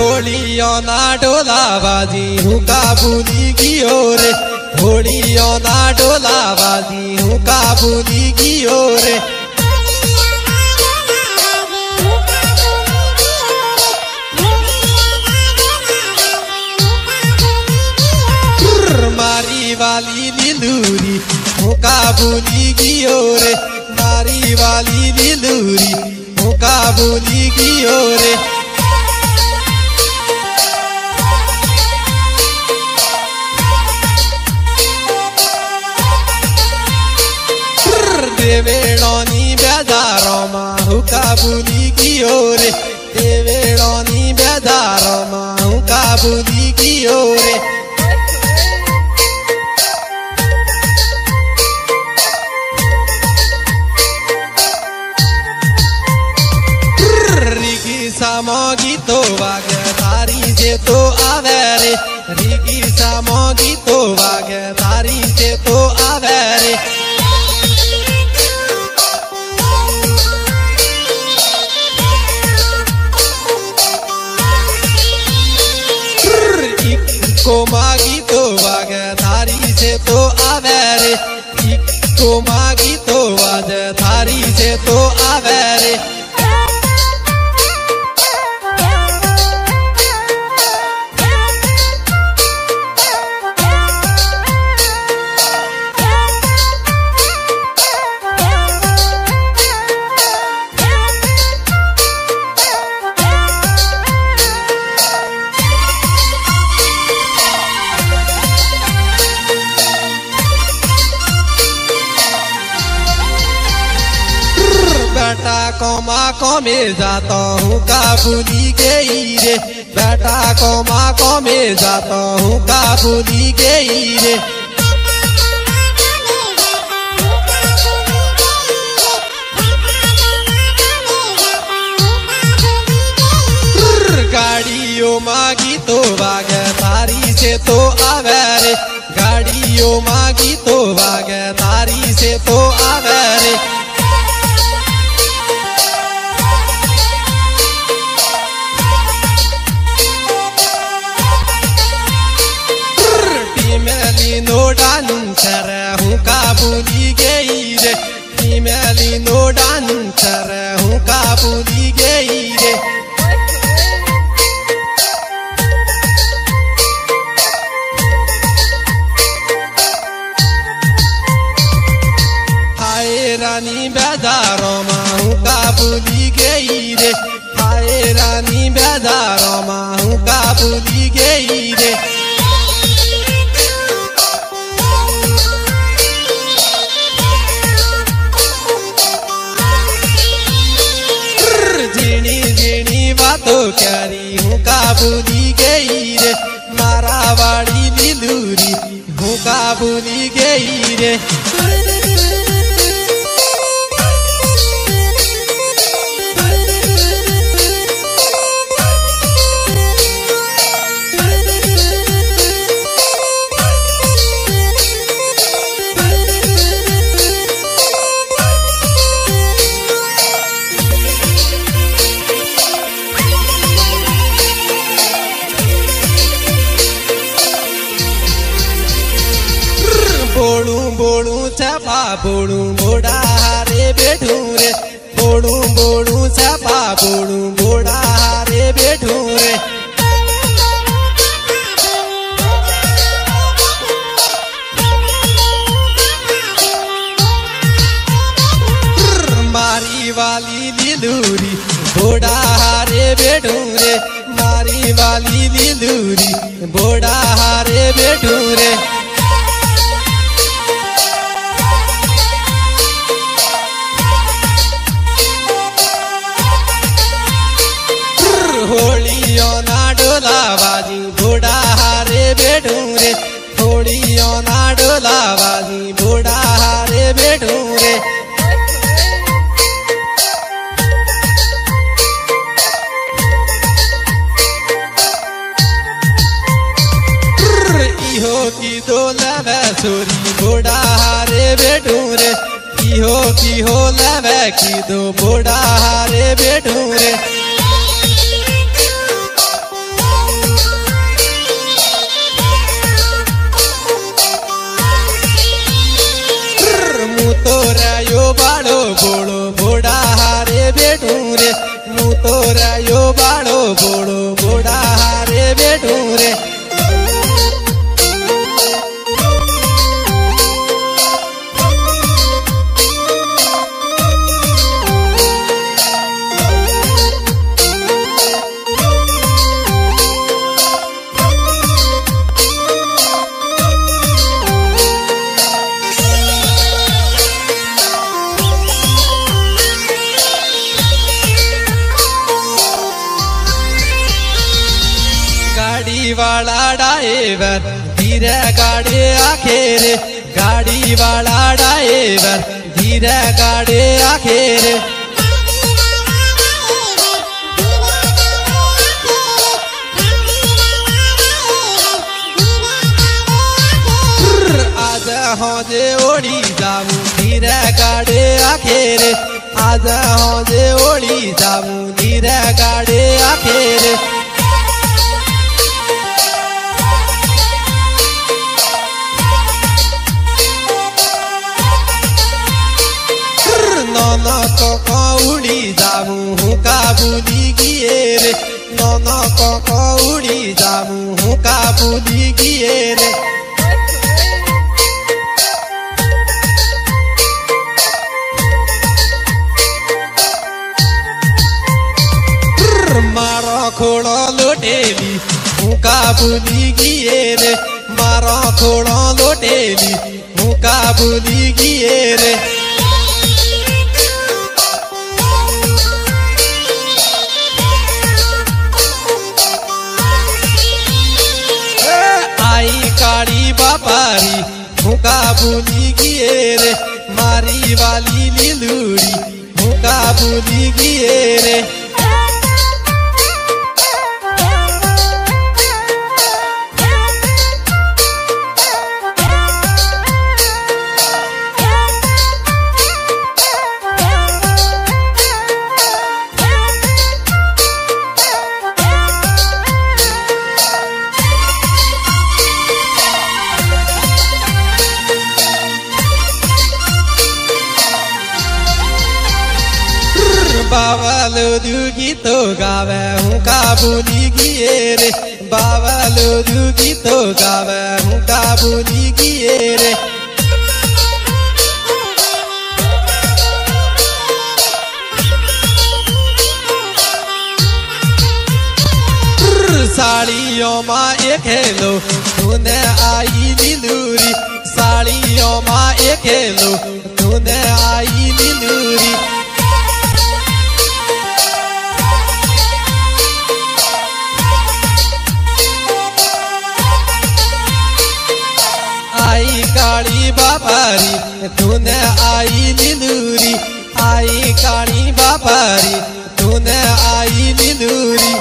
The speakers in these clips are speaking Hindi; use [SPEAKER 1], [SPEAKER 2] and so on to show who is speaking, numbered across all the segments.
[SPEAKER 1] होलियों ना डोला बाजी हूँ काबुली की ओर, होलियों ना डोला बाजी हूँ काबुली की ओर। मारी वाली नीलूरी हूँ काबुली की ओर, मारी वाली नीलूरी हूँ काबुली की ओर। देवेड़ोनी बेदारों माँ हूँ काबुली की ओर, देवेड़ोनी बेदारों माँ हूँ काबुली की ओर। सामोगी तो वागे तारी से तो आवे रे, रिगी सामोगी तो वागे तारी से तो आवे रे। को मागी तो वागे तारी से तो आवे रे, को मागी तो वागे तारी से तो आवे रे। बेटा कोमा को में जाता हूँ काबुली गई रे, बेटा कोमा को में जाता हूँ काबुली गई रे। गाड़ियों मागी तो वागे तारी से तो आवे रे, गाड़ियों मागी तो वागे तारी से तो आवे रे। नो डानू कर हूँ काबुली गई रे, मेली नो डानू कर हूँ काबुली गई रे। हाय रानी बेदारों माँ हूँ काबुली गई रे, हाय रानी बेदारों माँ हूँ काबुली गई रे। बातों करी हूँ काबुली गई रे, मारावाड़ी नीलूरी हूँ काबुली गई रे। बोलू बोलू छपा बोलू बोड़ा हारे बैठू रे, बोलू बोलू छपा बोलू बोड़ा हारे बैठू रे। मारी वाली नीलूरी बोड़ा हारे बैठू रे, मारी वाली नीलूरी बोड़ा हारे बैठू रे। होलियों ना डोला बाजी बोड़ा हारे बैठू रे, होलियों ना डोला बाजी बोड़ा हारे बैठू रे। इहो की दो लवे छोरी बोड़ा हारे बैठू रे, इहो की हो लवे की दो बोड़ा हारे बैठू रे। वालो बोलो बोड़ा हारे बैठू रे। गाड़ी वाला ड्राइवर धीरे गाड़ी आखेर, गाड़ी वाला ड्राइवर धीरे गाड़ी आखेर। आज हौजे ओढ़ी जाऊं धीरे गाड़ी आखेर, आज हौजे ओढ़ी जाऊं धीरे गाड़ी आखेर। नौना को उड़ी जाऊं हूँ काबुली गिए रे, नौना को उड़ी जाऊं हूँ काबुली गिए रे। मारो खोड़ो लोटेली हूँ काबुली गिए रे, मारो खोड़ो लोटेली हूँ काबुली गिए रे। काली बापारी भूखा बुली गिए रे, मारी वाली लीलूड़ी भूखा बुली गिए रे। बावलो दू गीतो गावे हूँ काबुली गिए रे, बावलो दू गीतो गावे हूँ काबुली गिए रे। साड़ियों माँ एक हेलो तूने आई लीलूरी, साड़ियों माँ एक हेलो तूने आई लीलूरी। आई काली बापारी तूने आई लीलूरी, आई काली बापारी तूने आई लीलूरी।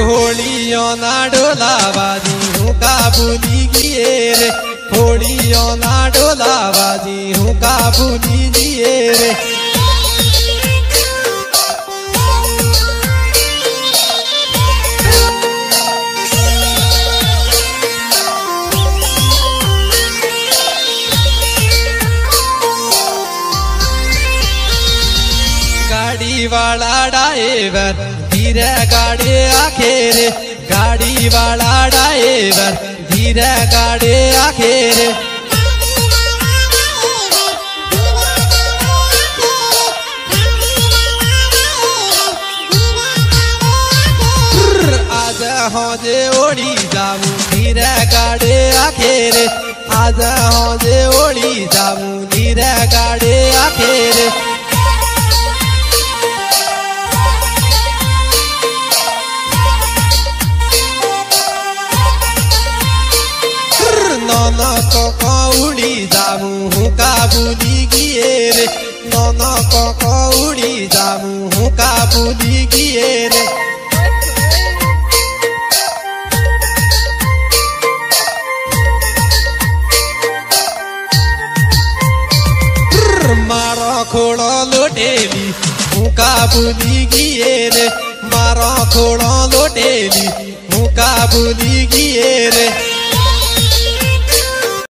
[SPEAKER 1] होलियों ना डोला बाजी हूँ काबुली गिए रे, होलियों ना डोला बाजी हूँ काबुली गिए रे। गाड़ी वाला ड्राइवर धीरे गाड़ी आखेर, गाड़ी वाला ड्राइवर धीरे गाड़ी आखेर। आज हौजे ओढ़ी जाऊं धीरे गाड़ी आखेर, आज हौजे ओढ़ी जाऊं धीरे गाड़ी आखेर। नौना को उड़ी जाऊं हूँ काबुली गिए रे, नौना को उड़ी जाऊं हूँ काबुली गिए रे। मारो खोड़ो लोटेली हूँ काबुली गिए रे, मारो खोड़ो लोटेली हूँ काबुली गिए रे।